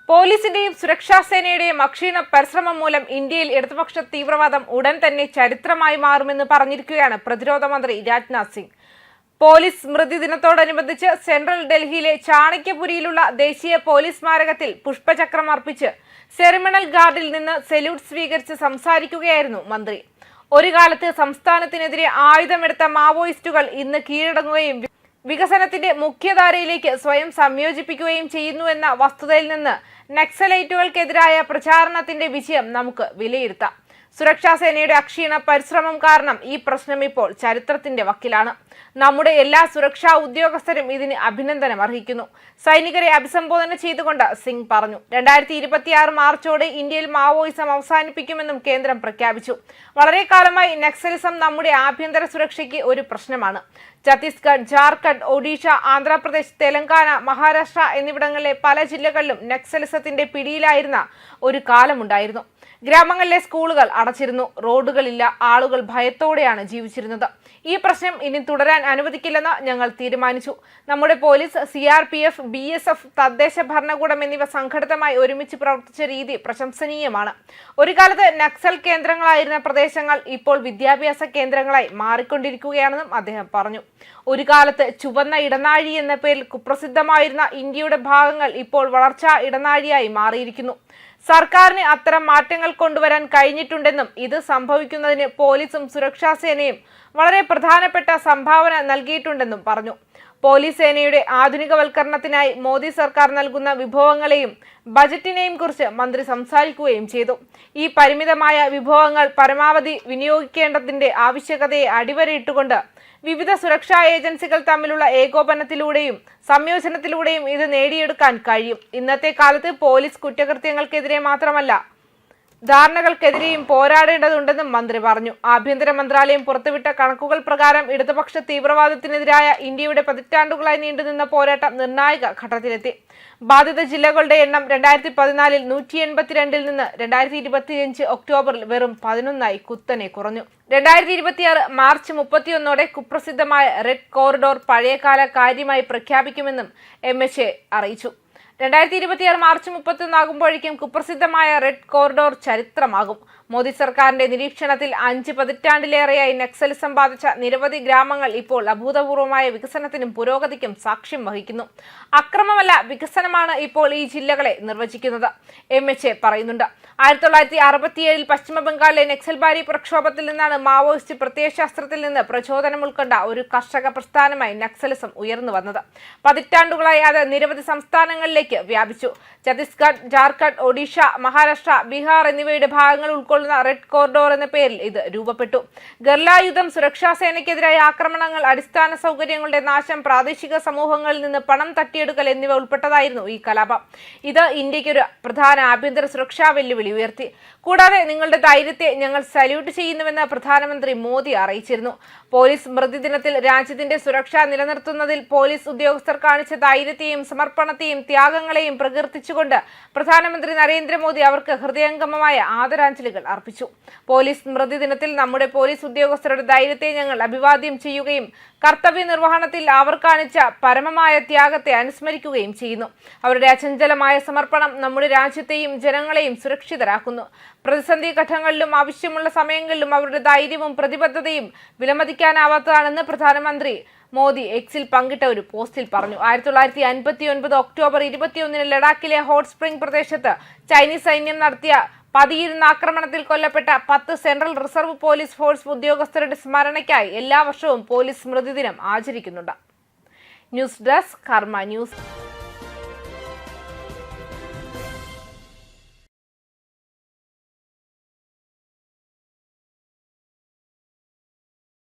പോലീസിന്റെയും സുരക്ഷാ സേനയുടെയും അക്ഷീണ പരിശ്രമം മൂലം ഇന്ത്യയിൽ ഇടതുപക്ഷ തീവ്രവാദം ഉടൻ തന്നെ ചരിത്രമായി മാറുമെന്ന് പറഞ്ഞിരിക്കുകയാണ് പ്രതിരോധ മന്ത്രി രാജ്നാഥ് സിംഗ്. പോലീസ് സ്മൃതി ദിനത്തോടനുബന്ധിച്ച് സെൻട്രൽ ഡൽഹിയിലെ ചാണക്യപുരിയിലുള്ള ദേശീയ പോലീസ് സ്മാരകത്തിൽ പുഷ്പചക്രം അർപ്പിച്ച് സെറിമണൽ ഗാർഡിൽ നിന്ന് സല്യൂട്ട് സ്വീകരിച്ച് സംസാരിക്കുകയായിരുന്നു മന്ത്രി. ഒരു കാലത്ത് സംസ്ഥാനത്തിനെതിരെ ആയുധമെടുത്ത മാവോയിസ്റ്റുകൾ ഇന്ന് കീഴടങ്ങുകയും വികസനത്തിന്റെ മുഖ്യധാരയിലേക്ക് സ്വയം സംയോജിപ്പിക്കുകയും ചെയ്യുന്നുവെന്ന വസ്തുതയിൽ നിന്ന് നക്സലൈറ്റുകൾക്കെതിരായ പ്രചാരണത്തിന്റെ വിജയം നമുക്ക് വിലയിരുത്താം. സുരക്ഷാ സേനയുടെ അക്ഷീണ പരിശ്രമം കാരണം ഈ പ്രശ്നം ഇപ്പോൾ ചരിത്രത്തിന്റെ വക്കിലാണ്. നമ്മുടെ എല്ലാ സുരക്ഷാ ഉദ്യോഗസ്ഥരും ഇതിന് അഭിനന്ദനം അർഹിക്കുന്നു. സൈനികരെ അഭിസംബോധന ചെയ്തുകൊണ്ട് സിംഗ് പറഞ്ഞു. 2026 മാർച്ചോടെ ഇന്ത്യയിൽ മാവോയിസം അവസാനിപ്പിക്കുമെന്നും കേന്ദ്രം പ്രഖ്യാപിച്ചു. വളരെ കാലമായി നക്സലിസം നമ്മുടെ ആഭ്യന്തര സുരക്ഷയ്ക്ക് ഒരു പ്രശ്നമാണ്. ഛത്തീസ്ഗഡ്, ജാർഖണ്ഡ്, ഒഡീഷ, ആന്ധ്രാപ്രദേശ്, തെലങ്കാന, മഹാരാഷ്ട്ര എന്നിവിടങ്ങളിലെ പല ജില്ലകളിലും നക്സലിസത്തിന്റെ പിടിയിലായിരുന്ന ഒരു കാലമുണ്ടായിരുന്നു. ഗ്രാമങ്ങളിലെ സ്കൂളുകൾ അടച്ചിരുന്നു. റോഡുകളില്ല. ആളുകൾ ഭയത്തോടെയാണ് ജീവിച്ചിരുന്നത്. ഈ പ്രശ്നം ഇനി തുടരാൻ അനുവദിക്കില്ലെന്ന് ഞങ്ങൾ തീരുമാനിച്ചു. നമ്മുടെ പോലീസ്, CRPF, BSF, തദ്ദേശ ഭരണകൂടം എന്നിവ സംഘടിതമായി ഒരുമിച്ച് പ്രവർത്തിച്ച രീതി പ്രശംസനീയമാണ്. ഒരു കാലത്ത് നക്സൽ കേന്ദ്രങ്ങളായിരുന്ന പ്രദേശങ്ങൾ ഇപ്പോൾ വിദ്യാഭ്യാസ കേന്ദ്രങ്ങളായി മാറിക്കൊണ്ടിരിക്കുകയാണെന്നും അദ്ദേഹം പറഞ്ഞു. ഒരു കാലത്ത് ചുവന്ന ഇടനാഴി എന്ന പേരിൽ കുപ്രസിദ്ധമായിരുന്ന ഇന്ത്യയുടെ ഭാഗങ്ങൾ ഇപ്പോൾ വളർച്ചാ ഇടനാഴിയായി മാറിയിരിക്കുന്നു. സർക്കാരിന് അത്തരം മാറ്റങ്ങൾ കൊണ്ടുവരാൻ കഴിഞ്ഞിട്ടുണ്ടെന്നും ഇത് സംഭവിക്കുന്നതിന് പോലീസും സുരക്ഷാ സേനയും വളരെ പ്രധാനപ്പെട്ട സംഭാവന നൽകിയിട്ടുണ്ടെന്നും പറഞ്ഞു. പോലീസ് സേനയുടെ ആധുനികവൽക്കരണത്തിനായി മോദി സർക്കാർ നൽകുന്ന വിഭവങ്ങളെയും ബജറ്റിനെയും കുറിച്ച് മന്ത്രി സംസാരിക്കുകയും ചെയ്തു. ഈ പരിമിതമായ വിഭവങ്ങൾ പരമാവധി വിനിയോഗിക്കേണ്ടതിന്റെ ആവശ്യകതയെ അടിവരയിട്ടുകൊണ്ട് വിവിധ സുരക്ഷാ ഏജൻസികൾ തമ്മിലുള്ള ഏകോപനത്തിലൂടെയും സംയോജനത്തിലൂടെയും ഇത് നേടിയെടുക്കാൻ കഴിയും. ഇന്നത്തെ കാലത്ത് പോലീസ് കുറ്റകൃത്യങ്ങൾക്കെതിരെ മാത്രമല്ല ധാരണകൾക്കെതിരെയും പോരാടേണ്ടതുണ്ടെന്നും മന്ത്രി പറഞ്ഞു. ആഭ്യന്തര മന്ത്രാലയം പുറത്തുവിട്ട കണക്കുകൾ പ്രകാരം ഇടതുപക്ഷ തീവ്രവാദത്തിനെതിരായ ഇന്ത്യയുടെ പതിറ്റാണ്ടുകളായി നീണ്ടുനിന്ന പോരാട്ടം നിർണായക ഘട്ടത്തിലെത്തി. ബാധിത ജില്ലകളുടെ എണ്ണം 2014 182 നിന്ന് 2025 ഒക്ടോബറിൽ വെറും 11 കുത്തനെ കുറഞ്ഞു. 2026 മാർച്ച് 31 കുപ്രസിദ്ധമായ റെഡ് കോറിഡോർ പഴയകാല കാര്യമായി പ്രഖ്യാപിക്കുമെന്നും MHA അറിയിച്ചു. 2026 മാർച്ച് 31 ആകുമ്പോഴേക്കും കുപ്രസിദ്ധമായ റെഡ് കോറിഡോർ ചരിത്രമാകും. മോദി സർക്കാരിന്റെ നിരീക്ഷണത്തിൽ 5 പതിറ്റാണ്ടിലേറെയായി നക്സലിസം ബാധിച്ച നിരവധി ഗ്രാമങ്ങൾ ഇപ്പോൾ അഭൂതപൂർവമായ വികസനത്തിനും പുരോഗതിക്കും സാക്ഷ്യം വഹിക്കുന്നു. അക്രമമല്ല, വികസനമാണ് ഇപ്പോൾ ഈ ജില്ലകളെ നിർവചിക്കുന്നത്, MHA പറയുന്നുണ്ട്. 1967 പശ്ചിമ ബംഗാളിലെ നക്സൽബാരി പ്രക്ഷോഭത്തിൽ നിന്നാണ് മാവോയിസ്റ്റ് പ്രത്യയശാസ്ത്രത്തിൽ നിന്ന് പ്രചോദനം ഉൾക്കൊണ്ട ഒരു കർഷക പ്രസ്ഥാനമായി നക്സലിസം ഉയർന്നു വന്നത്. പതിറ്റാണ്ടുകളായി അത് നിരവധി സംസ്ഥാനങ്ങളിലേക്ക് വ്യാപിച്ചു. ഛത്തീസ്ഗഡ്, ജാർഖണ്ഡ്, ഒഡീഷ, മഹാരാഷ്ട്ര, ബീഹാർ എന്നിവയുടെ ഭാഗങ്ങൾ ഉൾക്കൊള്ളുന്ന റെഡ് കോറിഡോർ എന്ന പേരിൽ ഇത് രൂപപ്പെട്ടു. ഗർലായുധം, സുരക്ഷാ സേനയ്ക്കെതിരായ ആക്രമണങ്ങൾ, അടിസ്ഥാന സൗകര്യങ്ങളുടെ നാശം, പ്രാദേശിക സമൂഹങ്ങളിൽ നിന്ന് പണം തട്ടിയെടുക്കൽ എന്നിവ ഉൾപ്പെട്ടതായിരുന്നു ഈ കലാപം. ഇത് ഇന്ത്യക്കൊരു പ്രധാന ആഭ്യന്തര സുരക്ഷാ വെല്ലുവിളി ഉയർത്തി. കൂടാതെ നിങ്ങളുടെ ധൈര്യത്തെ ഞങ്ങൾ സല്യൂട്ട് ചെയ്യുന്നുവെന്ന് പ്രധാനമന്ത്രി മോദി അറിയിച്ചിരുന്നു. പോലീസ് സ്മൃതി ദിനത്തിൽ രാജ്യത്തിന്റെ സുരക്ഷ നിലനിർത്തുന്നതിൽ പോലീസ് ഉദ്യോഗസ്ഥർ കാണിച്ച ധൈര്യത്തെയും സമർപ്പണത്തെയും ത്യാഗങ്ങളെയും പ്രകീർത്തിച്ചുകൊണ്ട് പ്രധാനമന്ത്രി നരേന്ദ്രമോദി അവർക്ക് ഹൃദയംഗമമായ ആദരാഞ്ജലികൾ അർപ്പിച്ചു. പോലീസ് സ്മൃതി ദിനത്തിൽ നമ്മുടെ പോലീസ് ഉദ്യോഗസ്ഥരുടെ ധൈര്യത്തെ ഞങ്ങൾ അഭിവാദ്യം ചെയ്യുകയും കർത്തവ്യ നിർവഹണത്തിൽ അവർ കാണിച്ച പരമമായ ത്യാഗത്തെ അനുസ്മരിക്കുകയും ചെയ്യുന്നു. അവരുടെ അചഞ്ചലമായ സമർപ്പണം നമ്മുടെ രാജ്യത്തെയും ജനങ്ങളെയും സുരക്ഷിതരാക്കുന്നു. പ്രതിസന്ധി ഘട്ടങ്ങളിലും ആവശ്യമുള്ള സമയങ്ങളിലും അവരുടെ ധൈര്യവും പ്രതിബദ്ധതയും വിലമതിക്കാനാവാത്തതാണെന്ന് പ്രധാനമന്ത്രി മോദി എക്സിൽ പങ്കിട്ട ഒരു പോസ്റ്റിൽ പറഞ്ഞു. 1959 ഒക്ടോബർ 21 ലഡാക്കിലെ ഹോട്ട് സ്പ്രിംഗ് പ്രദേശത്ത് ചൈനീസ് സൈന്യം നടത്തിയ പതിയിരുന്ന ആക്രമണത്തിൽ കൊല്ലപ്പെട്ട 10 സെൻട്രൽ റിസർവ് പോലീസ് ഫോഴ്സ് ഉദ്യോഗസ്ഥരുടെ സ്മരണയ്ക്കായി എല്ലാ വർഷവും പോലീസ് സ്മൃതി ദിനം ആചരിക്കുന്നുണ്ട്. ന്യൂസ് ഡെസ്ക് കർമ്മ ന്യൂസ്.